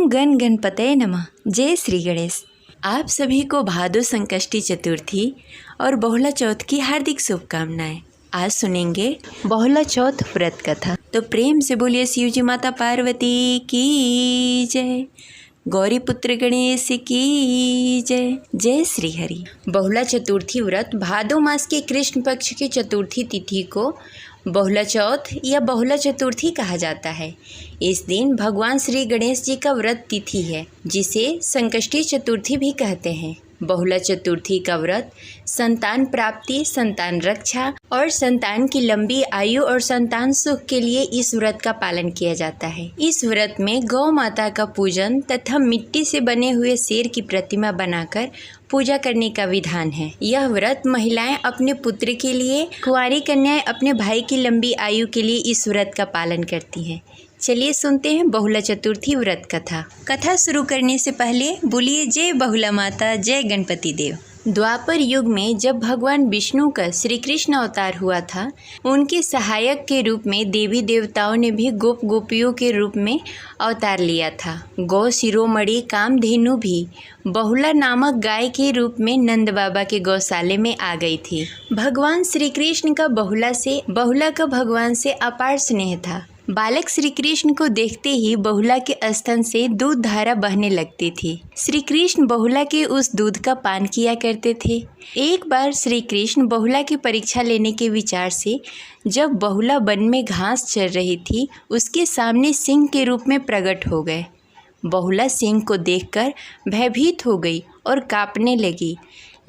ओम गण गणपतये नमः। जय श्री गणेश। आप सभी को भादो संकष्टी चतुर्थी और बहुला चौथ की हार्दिक शुभकामनाएं। आज सुनेंगे बहुला चौथ व्रत कथा। तो प्रेम से बोलिए शिव जी माता पार्वती की जय, गौरी पुत्र गणेश की जय। जय श्री हरि। बहुला चतुर्थी व्रत भादो मास के कृष्ण पक्ष की चतुर्थी तिथि को बहुला चौथ या बहुला चतुर्थी कहा जाता है। इस दिन भगवान श्री गणेश जी का व्रत तिथि है, जिसे संकष्टी चतुर्थी भी कहते हैं। बहुला चतुर्थी का व्रत संतान प्राप्ति, संतान रक्षा और संतान की लंबी आयु और संतान सुख के लिए इस व्रत का पालन किया जाता है। इस व्रत में गौ माता का पूजन तथा मिट्टी से बने हुए शेर की प्रतिमा बनाकर पूजा करने का विधान है। यह व्रत महिलाएं अपने पुत्र के लिए, कुंवारी कन्याएं अपने भाई की लंबी आयु के लिए इस व्रत का पालन करती हैं। चलिए सुनते हैं बहुला चतुर्थी व्रत कथा। कथा शुरू करने से पहले बोलिए जय बहुला माता, जय गणपति देव। द्वापर युग में जब भगवान विष्णु का श्री कृष्ण अवतार हुआ था, उनके सहायक के रूप में देवी देवताओं ने भी गोप गोपियों के रूप में अवतार लिया था। गौ शिरोमणि कामधेनु भी बहुला नामक गाय के रूप में नंद बाबा के गौशाले में आ गई थी। भगवान श्री कृष्ण का बहुला का भगवान से अपार स्नेह था। बालक श्री कृष्ण को देखते ही बहुला के स्तन से दूध धारा बहने लगती थी। श्री कृष्ण बहुला के उस दूध का पान किया करते थे। एक बार श्री कृष्ण बहुला की परीक्षा लेने के विचार से जब बहुला वन में घास चर रही थी, उसके सामने सिंह के रूप में प्रकट हो गए। बहुला सिंह को देखकर भयभीत हो गई और कांपने लगी,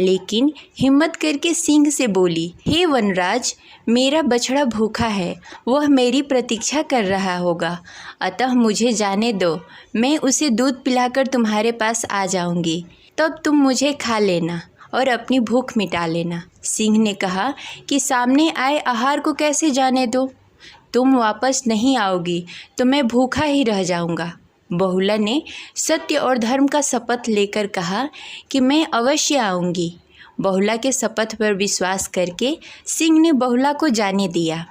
लेकिन हिम्मत करके सिंह से बोली, हे वनराज, मेरा बछड़ा भूखा है, वह मेरी प्रतीक्षा कर रहा होगा, अतः मुझे जाने दो। मैं उसे दूध पिलाकर तुम्हारे पास आ जाऊंगी, तब तुम मुझे खा लेना और अपनी भूख मिटा लेना। सिंह ने कहा कि सामने आए आहार को कैसे जाने दो, तुम वापस नहीं आओगी तो मैं भूखा ही रह जाऊंगा। बहुला ने सत्य और धर्म का शपथ लेकर कहा कि मैं अवश्य आऊंगी। बहुला के शपथ पर विश्वास करके सिंह ने बहुला को जाने दिया।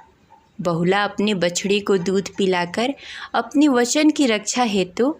बहुला अपने बछड़े को दूध पिलाकर अपनी वचन की रक्षा हेतु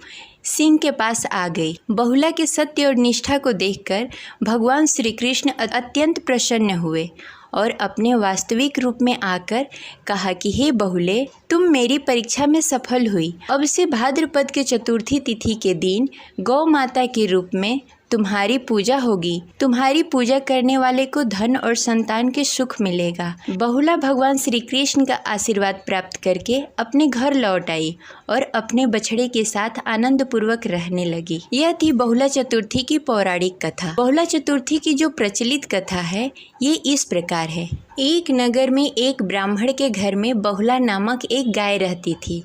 सिंह के पास आ गई। बहुला के सत्य और निष्ठा को देखकर भगवान श्री कृष्ण अत्यंत प्रसन्न हुए और अपने वास्तविक रूप में आकर कहा कि हे बहुले, तुम मेरी परीक्षा में सफल हुई। अब से भाद्रपद के चतुर्थी तिथि के दिन गौ माता के रूप में तुम्हारी पूजा होगी। तुम्हारी पूजा करने वाले को धन और संतान के सुख मिलेगा। बहुला भगवान श्री कृष्ण का आशीर्वाद प्राप्त करके अपने घर लौट आई और अपने बछड़े के साथ आनंद पूर्वक रहने लगी। यह थी बहुला चतुर्थी की पौराणिक कथा। बहुला चतुर्थी की जो प्रचलित कथा है, ये इस प्रकार है। एक नगर में एक ब्राह्मण के घर में बहुला नामक एक गाय रहती थी।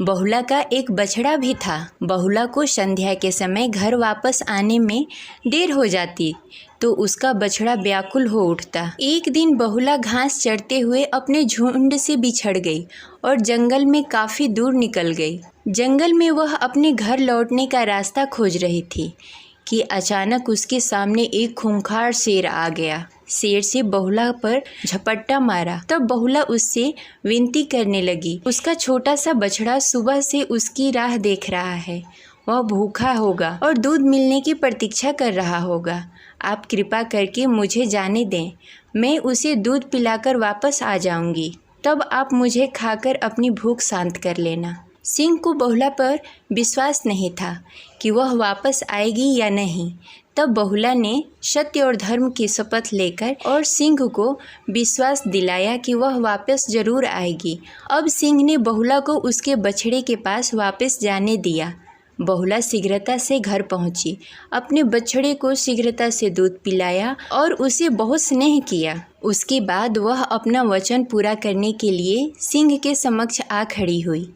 बहुला का एक बछड़ा भी था। बहुला को संध्या के समय घर वापस आने में देर हो जाती तो उसका बछड़ा व्याकुल हो उठता। एक दिन बहुला घास चरते हुए अपने झुंड से बिछड़ गई और जंगल में काफ़ी दूर निकल गई। जंगल में वह अपने घर लौटने का रास्ता खोज रही थी कि अचानक उसके सामने एक खूंखार शेर आ गया। शेर से बहुला पर झपट्टा मारा। तब बहुला उससे विनती करने लगी, उसका छोटा सा बछड़ा सुबह से उसकी राह देख रहा है, वह भूखा होगा और दूध मिलने की प्रतीक्षा कर रहा होगा। आप कृपा करके मुझे जाने दें, मैं उसे दूध पिलाकर वापस आ जाऊंगी, तब आप मुझे खाकर अपनी भूख शांत कर लेना। सिंह को बहुला पर विश्वास नहीं था कि वह वापस आएगी या नहीं। तब बहुला ने सत्य और धर्म की शपथ लेकर और सिंह को विश्वास दिलाया कि वह वापस जरूर आएगी। अब सिंह ने बहुला को उसके बछड़े के पास वापस जाने दिया। बहुला शीघ्रता से घर पहुंची, अपने बछड़े को शीघ्रता से दूध पिलाया और उसे बहुत स्नेह किया। उसके बाद वह अपना वचन पूरा करने के लिए सिंह के समक्ष आ खड़ी हुई।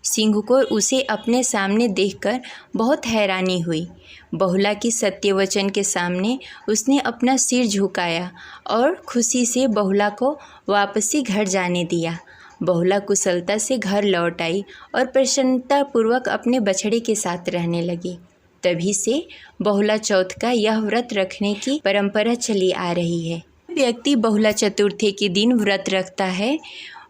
सिंह को उसे अपने सामने देखकर बहुत हैरानी हुई। बहुला की सत्य वचन के सामने उसने अपना सिर झुकाया और खुशी से बहुला को वापसी घर जाने दिया। बहुला कुशलता से घर लौट आई और प्रसन्नतापूर्वक अपने बछड़े के साथ रहने लगी। तभी से बहुला चौथ का यह व्रत रखने की परंपरा चली आ रही है। व्यक्ति बहुला चतुर्थी के दिन व्रत रखता है,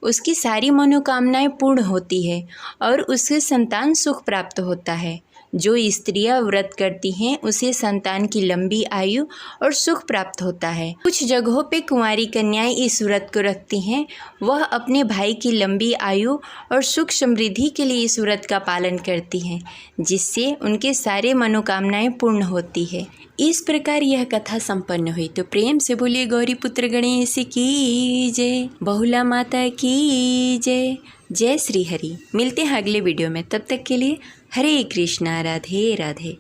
उसकी सारी मनोकामनाएं पूर्ण होती है और उससे संतान सुख प्राप्त होता है। जो स्त्रियां व्रत करती हैं उसे संतान की लंबी आयु और सुख प्राप्त होता है। कुछ जगहों पे कुंवारी कन्याएं इस व्रत को रखती हैं। वह अपने भाई की लंबी आयु और सुख समृद्धि के लिए इस व्रत का पालन करती हैं, जिससे उनके सारे मनोकामनाएं पूर्ण होती है। इस प्रकार यह कथा संपन्न हुई। तो प्रेम से बोलिए गौरी पुत्र गणेश की जय, बहुला माता की जय। जय श्री हरि। मिलते हैं अगले वीडियो में, तब तक के लिए हरे कृष्णा, राधे राधे।